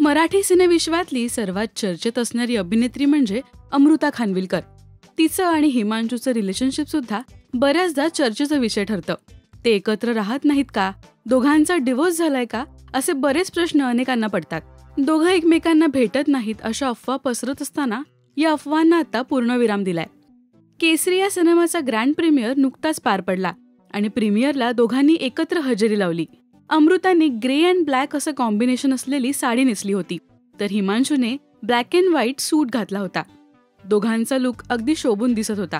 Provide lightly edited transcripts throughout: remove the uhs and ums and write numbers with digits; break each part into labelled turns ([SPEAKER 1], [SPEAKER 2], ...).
[SPEAKER 1] मराठी सिनेविश्वातली सर्वात चर्चेत असणारी अभिनेत्री म्हणजे अमृता खानविलकर. तिचं आणि हिमांशूचं रिलेशनशिप सुद्धा बऱ्याचदा चर्चेचा विषय ठरतं. ते एकत्र राहत नाहीत का, दोघांचा डिव्होर्स झालाय का, असे बरेच प्रश्न अनेकांना पडतात. दोघं एकमेकांना भेटत नाहीत अशा अफवा पसरत असताना या अफवांना आता पूर्णविराम दिलाय. केसरी या सिनेमाचा ग्रँड प्रीमियर नुकताच पार पडला आणि प्रीमियरला दोघांनी एकत्र हजेरी लावली. अमृताने ग्रे अँड ब्लॅक असं कॉम्बिनेशन असलेली साडी नेसली होती, तर हिमांशूने ब्लॅक अँड व्हाईट सूट घातला होता. दोघांचा लुक अगदी शोभून दिसत होता.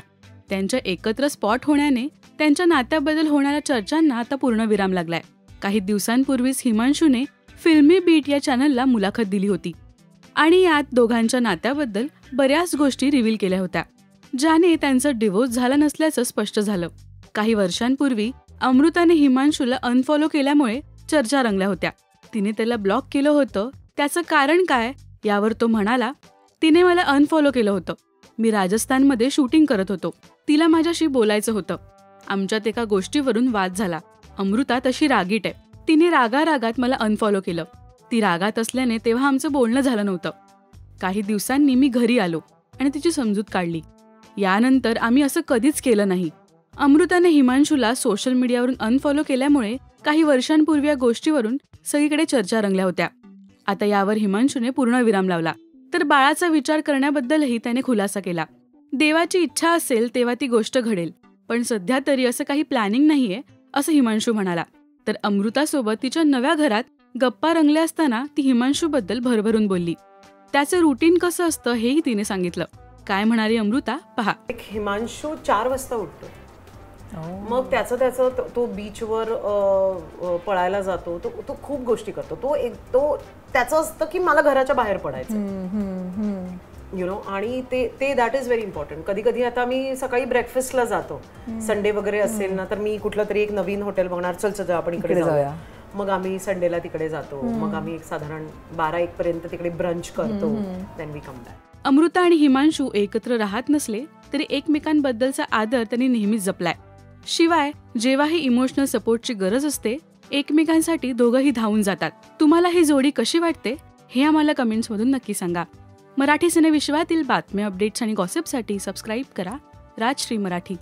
[SPEAKER 1] त्यांच्या एकत्र स्पॉट होण्याने त्यांच्या नात्याबद्दल होणाऱ्या चर्चांना आता पूर्णविराम लागलाय. काही दिवसांपूर्वीच हिमांशूने फिल्मी बीट या चॅनलला मुलाखत दिली होती आणि यात दोघांच्या नात्याबद्दल बऱ्याच गोष्टी रिव्हील केल्या होत्या, ज्याने त्यांचं डिव्होर्स झाला नसल्याचं स्पष्ट झालं. काही वर्षांपूर्वी अमृताने हिमांशूला अनफॉलो केल्यामुळे चर्चा रंगल्या होत्या. तिने त्याला ब्लॉक केलं होतं, त्याचं कारण काय यावर तो म्हणाला, तिने मला अनफॉलो केलं होतं. मी राजस्थानमध्ये शूटिंग करत होतो. तिला माझ्याशी बोलायचं होतं. आमच्यात एका गोष्टीवरून वाद झाला. अमृता तशी रागीट आहे. तिने रागारागात मला अनफॉलो केलं. ती रागात असल्याने तेव्हा आमचं बोलणं झालं नव्हतं. काही दिवसांनी मी घरी आलो आणि तिची समजूत काढली. यानंतर आम्ही असं कधीच केलं नाही. अमृताने हिमांशूला सोशल मीडियावरून अनफॉलो केल्यामुळे काही वर्षांपूर्वी या गोष्टीवरून सगळीकडे चर्चा रंगल्या होत्या. आता यावर हिमांशूने पूर्णविराम लावला. तर बाळाचा विचार करण्याबद्दलही त्याने खुलासा केला. देवाची इच्छा असेल तेव्हा ती गोष्ट घडेल, पण सध्या तरी असं काही प्लॅनिंग नाहीये, असं हिमांशू म्हणाला. तर अमृतासोबत तिच्या नव्या घरात गप्पा रंगल्या असताना ती हिमांशूबद्दल भरभरून बोलली. त्याचं रुटीन कसं असतं हेही तिने सांगितलं. काय म्हणाली अमृता पहा.
[SPEAKER 2] हिमांशू 4 वाजता उठतो. मग त्याचं तो बीचवर पळायला जातो. तो खूप गोष्टी करतो. तो त्याचं असतं की मला घराच्या बाहेर पडायचं, यु नो. आणि ते दॅट इज व्हेरी इम्पॉर्टंट. कधी कधी आता मी सकाळी ब्रेकफास्टला जातो, संडे वगैरे असेल ना, तर मी कुठलं तरी एक नवीन हॉटेल बघणार, चल आपण इकडे जाऊया. मग आम्ही संडेला तिकडे जातो. मग आम्ही एक साधारण 12-1 पर्यंत तिकडे ब्रंच करतो. Then we come back.
[SPEAKER 1] Amrita आणि हिमांशू एकत्र राहत नसले तरी एकमेकांबद्दलचा आदर त्यांनी नेहमीच जपलाय. शिवाय जेव्हाही इमोशनल सपोर्टची गरज असते, एकमेकांसाठी दोघंही धावून जातात. तुम्हाला ही जोडी कशी वाटते हे आम्हाला कमेंट्समधून नक्की सांगा. मराठी सिनेविश्वातील बातम्या, अपडेट्स आणि गॉसिपसाठी सबस्क्राईब करा राजश्री मराठी.